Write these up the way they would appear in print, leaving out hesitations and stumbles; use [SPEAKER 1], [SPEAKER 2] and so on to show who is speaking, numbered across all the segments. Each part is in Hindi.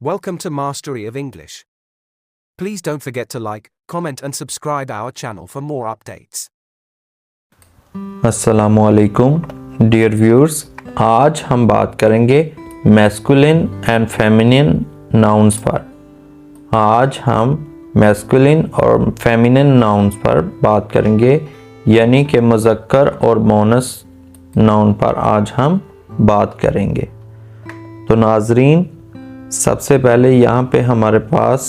[SPEAKER 1] Welcome to Mastery of English. Please don't forget to like, comment and subscribe our channel for more updates.
[SPEAKER 2] अस्सलामुअलैकुम डियर व्यूअर्स, आज हम बात करेंगे मैस्कुलिन एंड फेमिनिन नाउन्स पर। आज हम मैस्कुलिन और फेमिनिन नाउन्स पर बात करेंगे, यानी कि मुज़क्कर और मोनस नाउन पर आज हम बात करेंगे। तो नाजरीन, सबसे पहले यहाँ पे हमारे पास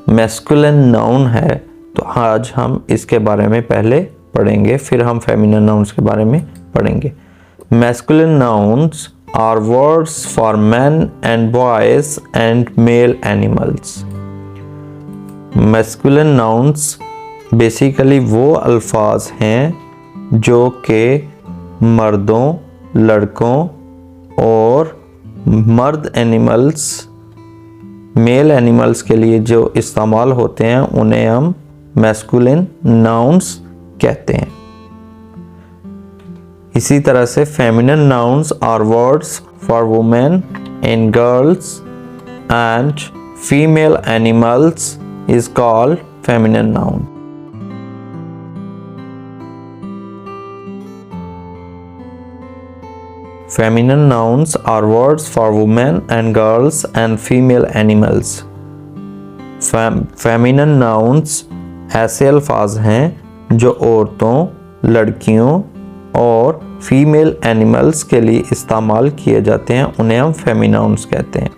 [SPEAKER 2] मैस्कुलिन नाउन है, तो आज हम इसके बारे में पहले पढ़ेंगे, फिर हम फेमिनिन नाउन्स के बारे में पढ़ेंगे। Masculine nouns are words for man and boys and male animals. Masculine nouns basically वो अल्फाज हैं जो कि मर्दों, लड़कों और मर्द एनिमल्स, मेल एनिमल्स के लिए जो इस्तेमाल होते हैं उन्हें हम मैस्कुलिन नाउन्स कहते हैं। इसी तरह से feminine nouns are words for women and girls and female animals is called feminine noun. Feminine nouns are words for women and girls and female animals. Feminine nouns ऐसे अल्फाज हैं जो औरतों, लड़कियों और फीमेल एनिमल्स के लिए इस्तेमाल किए जाते हैं, उन्हें हम फेमिनाउन्स कहते हैं।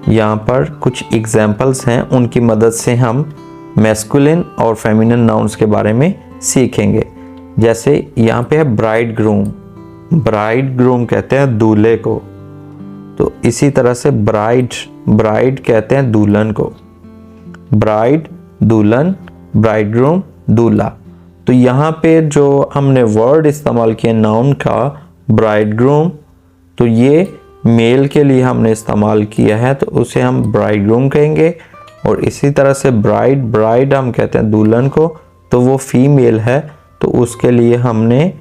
[SPEAKER 2] यहाँ पर कुछ एग्जाम्पल्स हैं, उनकी मदद से हम मैस्कुलिन और फेमिनिन नाउन्स के बारे में सीखेंगे। जैसे यहाँ पे है ब्राइड ग्रूम। ब्राइड ग्रूम कहते हैं दूल्हे को, तो इसी तरह से ब्राइड कहते हैं दुल्हन को। ब्राइड दुल्हन, ब्राइड ग्रूम दूल्हा। तो यहाँ पे जो हमने वर्ड इस्तेमाल किया नाउन का ब्राइड ग्रूम, तो ये मेल के लिए इस्तेमाल किया है, तो उसे हम ब्राइड ग्रूम कहेंगे। और इसी तरह से ब्राइड हम कहते हैं दुल्हन को, तो वो फीमेल है, तो उसके लिए हमने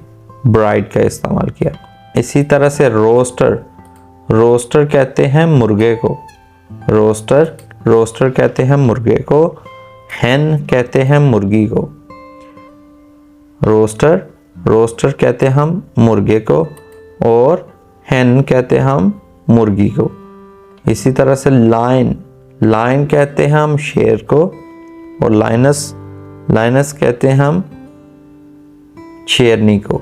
[SPEAKER 2] ब्राइड का इस्तेमाल किया। इसी तरह से रोस्टर कहते हैं मुर्गे को। रोस्टर कहते हैं मुर्गे को। हैन कहते हैं मुर्गी को। रोस्टर कहते हैं हम मुर्गे को और हैन कहते हैं हम मुर्गी को। इसी तरह से लाइन कहते हैं हम शेर को और लाइनस कहते हैं हम शेरनी को।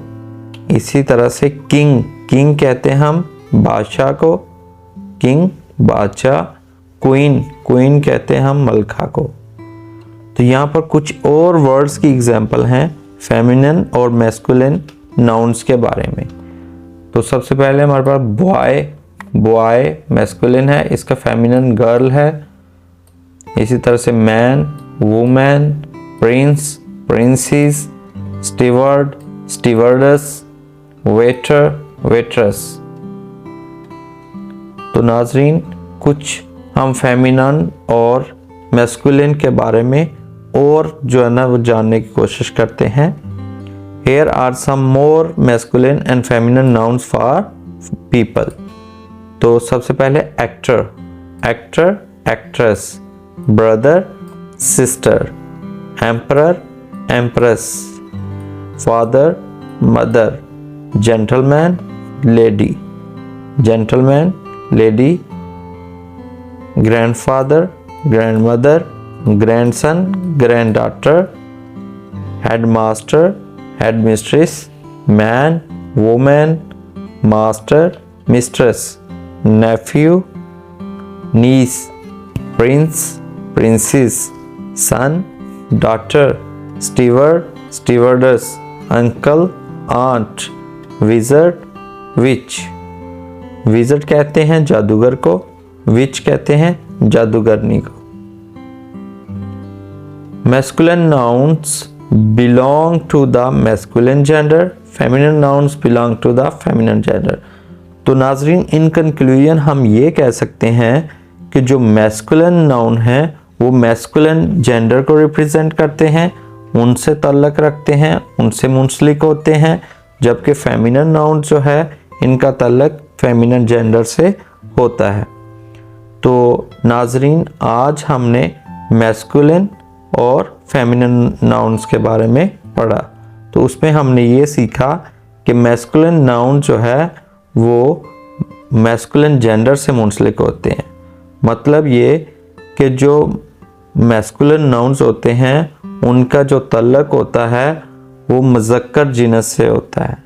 [SPEAKER 2] इसी तरह से किंग कहते हैं हम बादशाह को, किंग बादशाह। क्वीन कहते हैं हम मलखा को। तो यहाँ पर कुछ और वर्ड्स की एग्जांपल हैं फेमिनिन और मैस्कुलिन नाउन्स के बारे में। तो सबसे पहले हमारे पास बॉय मैस्कुलिन है, इसका फेमिनिन गर्ल है। इसी तरह से man, women, prince, princess, steward, stewardess, waiter, waitress. तो नाजरीन, कुछ हम फेमिनिन और मैस्कुलिन के बारे में और जो है ना वो जानने की कोशिश करते हैं। Here are some more masculine and feminine nouns for people. तो सबसे पहले actor, actress, brother, sister, emperor, empress, father, mother, gentleman, lady, grandfather, grandmother, grandson, granddaughter, headmaster, headmistress, man, women, master, mistress, nephew, niece, prince, princess, son, daughter, steward, stewardess, uncle, aunt, wizard, witch कहते हैं जादूगर को, विच कहते हैं जादूगरनी को। Masculine nouns belong to the masculine gender, feminine nouns belong to the feminine gender. तो नाजरीन, इन कंक्लूजन हम ये कह सकते हैं कि जो मैस्कुलिन नाउन है वो मैस्कुलिन जेंडर को रिप्रेजेंट करते हैं, उनसे ताल्लुक़ रखते हैं, उनसे मुंसलिक होते हैं, जबकि फेमिनिन नाउन जो है इनका ताल्लुक़ फेमिनिन जेंडर से होता है। तो नाजरीन, आज हमने मैस्कुलिन और फेमिनिन नाउन्स के बारे में पढ़ा। तो उसमें हमने ये सीखा कि मैस्कुलिन नाउन जो है वो मैस्कुलिन जेंडर से मुंसलिक होते हैं। मतलब ये कि जो मैस्कुलिन नाउन्स होते हैं उनका जो तल्लक होता है वो मुज़क्कर जिनस से होता है,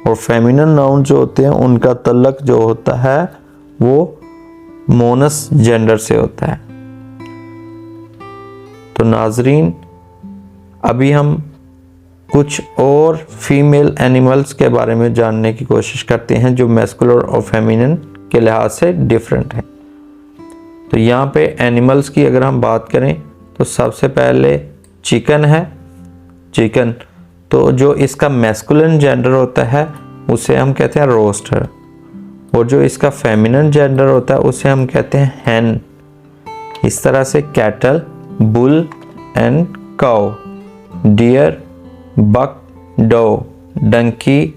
[SPEAKER 2] और फेमिनिन नाउन जो होते हैं उनका तल्लक जो होता है वो मोनस जेंडर से होता है। तो नाजरीन, अभी हम कुछ और फीमेल एनिमल्स के बारे में जानने की कोशिश करते हैं जो मैस्कुलर और फेमिनिन के लिहाज से डिफरेंट हैं। तो यहाँ पे एनिमल्स की अगर हम बात करें तो सबसे पहले चिकन है। चिकन तो जो इसका मैस्कुलिन जेंडर होता है उसे हम कहते हैं रोस्टर, और जो इसका फेमिनिन जेंडर होता है उसे हम कहते हैं हैन। इस तरह से cattle, bull and cow, deer, buck, doe, donkey,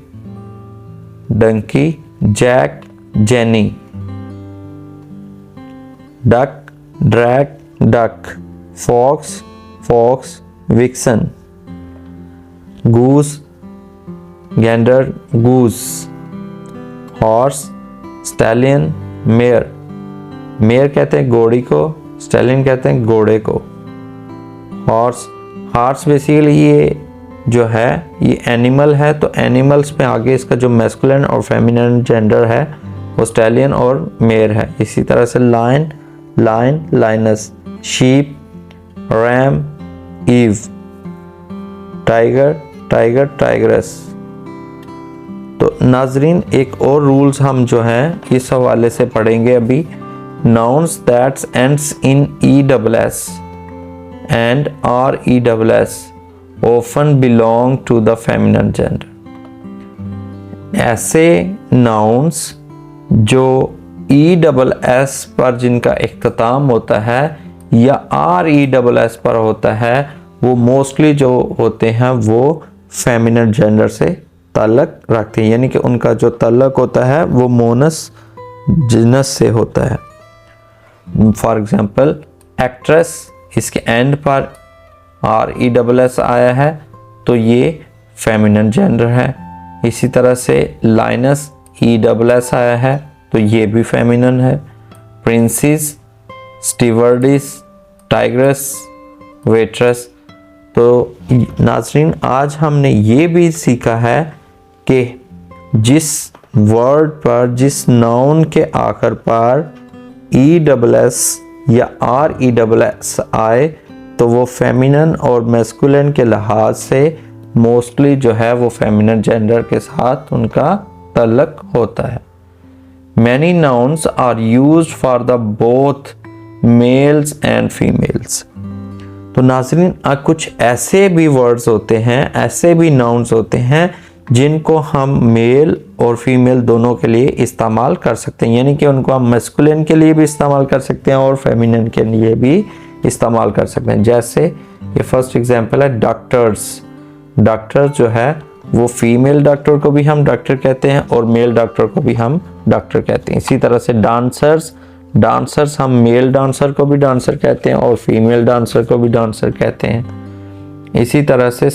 [SPEAKER 2] jack, jenny, duck, drake, duck, fox, vixen, goose, gander, goose, horse, stallion, mare कहते हैं घोड़ी को, स्टैलियन कहते हैं घोड़े को। हॉर्स बेसिकली ये जो है ये एनिमल है, तो एनिमल्स में आगे इसका जो मैस्कुलिन और फेमिनिन जेंडर है वो स्टैलियन और मेयर है। इसी तरह से lion, lioness, sheep, ram, ewe, tiger, tigress. तो नाजरीन, एक और रूल्स हम जो हैं इस हवाले से पढ़ेंगे अभी। Nouns that's ends in ESS and RESS often belong to the feminine gender। ऐसे नाउन्स जो ESS पर जिनका इख्तिताम होता है या RESS पर होता है वो मोस्टली जो होते हैं वो फेमिनिन जेंडर से ताल्लुक रखते हैं, यानी कि उनका जो ताल्लुक होता है वो मोनस जिनस से होता है। फॉर एग्जांपल एक्ट्रेस, इसके एंड पर RESS आया है तो ये फेमिनिन जेंडर है। इसी तरह से लाइनस, ESS आया है तो ये भी फेमिनिन है। Princess, stewardess, tigress, waitress. तो नाजरीन, आज हमने ये भी सीखा है कि जिस वर्ड पर, जिस नाउन के आखिर पर ESS या RESS आए तो वो फेमिनिन और मैस्कुलिन के लिहाज से मोस्टली जो है वो फेमिनिन जेंडर के साथ उनका ताल्लुक होता है। Many nouns are used for the both males and females। तो नाज़रीन, कुछ ऐसे भी वर्ड्स होते हैं, ऐसे भी नाउन्स होते हैं जिनको हम मेल और फीमेल दोनों के लिए इस्तेमाल कर सकते हैं, यानी कि उनको हम मैस्कुलिन के लिए भी इस्तेमाल कर सकते हैं और फेमिनिन के लिए भी इस्तेमाल कर सकते हैं। जैसे ये फर्स्ट एग्जांपल है डॉक्टर्स। डॉक्टर जो है वो फीमेल डॉक्टर को भी हम डॉक्टर कहते हैं और मेल डॉक्टर को भी हम डॉक्टर कहते हैं। इसी तरह से डांसर्स हम मेल डांसर को भी डांसर कहते हैं और फीमेल डांसर को भी डांसर कहते हैं। इसी तरह से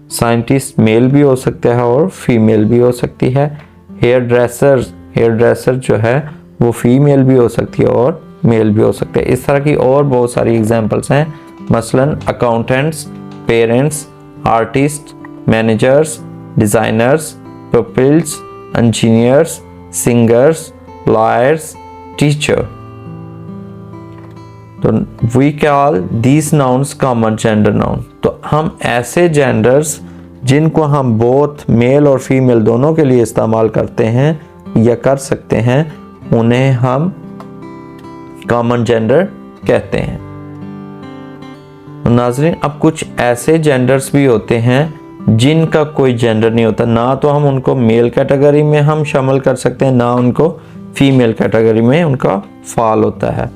[SPEAKER 2] साइंटिस्ट मेल भी हो सकता है और फीमेल भी हो सकती है। हेयर ड्रेसर जो है वो फीमेल भी हो सकती है और मेल भी हो सकते हैं। इस तरह की और बहुत सारी एग्जांपल्स हैं, मसलन accountants, parents, artist, managers, designers, peoples, engineers, singers, lawyers, teacher. तो we call these nouns common gender noun. तो हम ऐसे जेंडर्स जिनको हम बोथ मेल और फीमेल दोनों के लिए इस्तेमाल करते हैं या कर सकते हैं उन्हें हम कॉमन जेंडर कहते हैं। नाज़रीन, अब कुछ ऐसे जेंडर्स भी होते हैं जिनका कोई जेंडर नहीं होता, ना तो हम उनको मेल कैटेगरी में हम शामिल कर सकते हैं ना उनको फीमेल कैटेगरी में उनका फॉल होता है।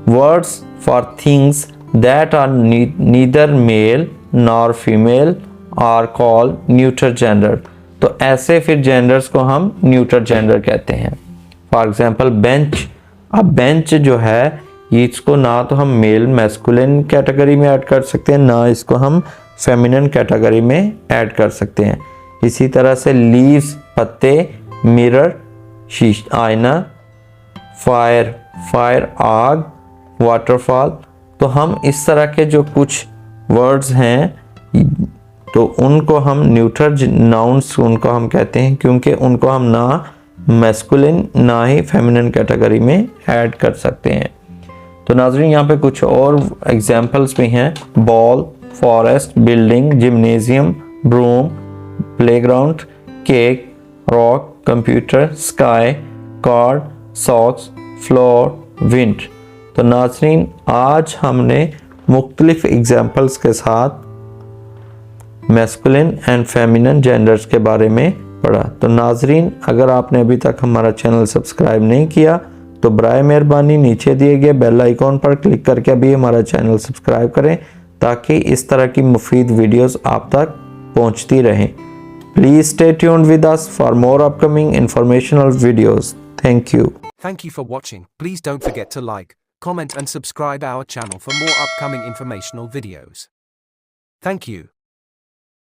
[SPEAKER 2] Words for things that are neither male nor female are called neutral gender. तो ऐसे फिर जेंडर्स को हम न्यूट्रल जेंडर कहते हैं। फॉर एग्जाम्पल बेंच, अब बेंच जो है ये इसको ना तो हम मेल मैस्कुलिन कैटेगरी में ऐड कर सकते हैं, ना इसको हम फेमिनिन कैटेगरी में ऐड कर सकते हैं। इसी तरह से लीव्स पत्ते, मिरर आईना, फायर फायर आग, वाटरफॉल, तो हम इस तरह के जो कुछ वर्ड्स हैं तो उनको हम न्यूट्रल नाउन्स उनको हम कहते हैं, क्योंकि उनको हम ना मैस्कुलिन ना ही फेमिनिन कैटेगरी में ऐड कर सकते हैं। तो नाज़रीन यहाँ पे कुछ और एग्जांपल्स भी हैं। Ball, forest, building, gymnasium, broom, playground, cake, rock, computer, sky, card, socks, floor, wind. तो नाज़रीन आज हमने मुख्तलिफ एग्जांपल्स के साथ मैस्कुलिन एंड फेमिनिन जेंडर्स के बारे में पढ़ा। तो नाज़रीन अगर आपने अभी तक हमारा चैनल सब्सक्राइब नहीं किया तो बराए मेहरबानी नीचे दिए गए बेल आइकॉन पर क्लिक करके अभी हमारा चैनल सब्सक्राइब करें ताकि इस तरह की मुफीद वीडियोस आप तक पहुंचती रहें। Please stay tuned with us for more upcoming informational videos. Thank you.
[SPEAKER 1] Thank you for watching. Please don't forget to like, comment and subscribe our channel for more upcoming informational videos. Thank you.